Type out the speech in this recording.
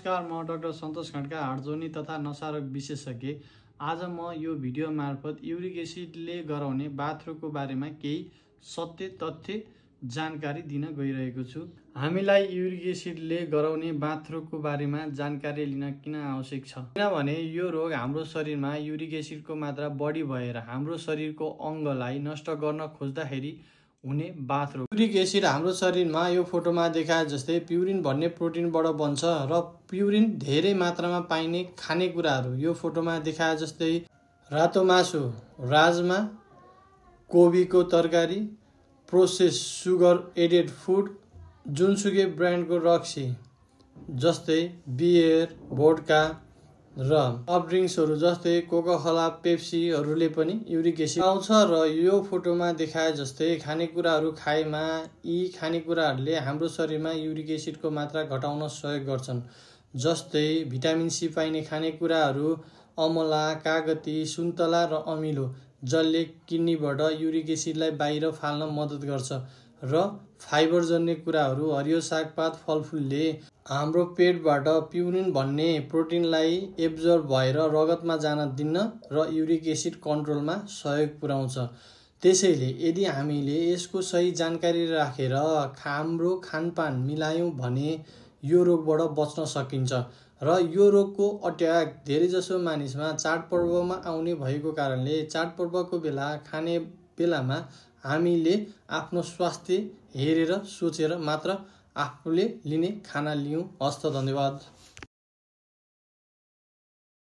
नमस्कार, म डाक्टर सन्तोष खड्का, हाडजोर्नी तथा नसारोग विशेषज्ञ। आज म यो भिडियो मार्फत युरिक एसिडले गराउने बाथरोगको बारेमा केही सत्य तथ्य जानकारी दिन गइरहेको छु। हामीलाई युरिक एसिडले गराउने बाथरोगको बारेमा जानकारी लिन किन आवश्यक छ? किनभने यो रोग हाम्रो शरीरमा युरिक एसिडको मात्रा बढी भएर हाम्रो शरीरको अङ्गलाई नष्ट गर्न खोज्दाखेरि हुने बाथरोग। युरिक एसिड हाम्रो शरीरमा यो फोटोमा देखाए जस्तै प्युरिन भन्ने प्रोटिनबाट बन्छ र प्युरिन धेरै मात्रामा पाइने खानेकुराहरू यो फोटोमा देखाए जस्तै रातो मासु, राजमा, कोबीको तरकारी, प्रोसेस सुगर एडेड फुड, जुनसुकै ब्रान्डको रक्सी जस्तै बियर, भोड्का र सफ्ट ड्रिङ्क्सहरू जस्तै कोका-कोला, पेप्सीहरूले पनि युरिक एसिड आउँछ र यो फोटोमा देखाए जस्तै खानेकुराहरू खाएमा यी खानेकुराहरूले हाम्रो शरीरमा युरिक एसिडको मात्रा घटाउन सहयोग गर्छन्। जस्तै भिटामिन सी पाइने खानेकुराहरू अमला, कागती, सुन्तला र अमिलो, जसले किडनीबाट युरिक एसिडलाई बाहिर फाल्न मद्दत गर्छ र फाइबर जन्य कुराहरू हरियो सागपात, फलफुलले हाम्रो पेटबाट प्युरिन भन्ने प्रोटिनलाई एब्जर्ब भएर रगतमा जान दिन्न र युरिक एसिड कन्ट्रोलमा सहयोग पुर्याउँछ। त्यसैले यदि हामीले यसको सही जानकारी राखेर हाम्रो खानपान मिलायौँ भने यो रोगबाट बच्न सकिन्छ। र यो रोगको अट्याक धेरैजसो मानिसमा चाडपर्वमा आउने भएको कारणले चाडपर्वको बेला खाने बेलामा हामीले आफ्नो स्वास्थ्य हेरेर सोचेर मात्र आफूले लिने खाना लियौँ। हस्त, धन्यवाद।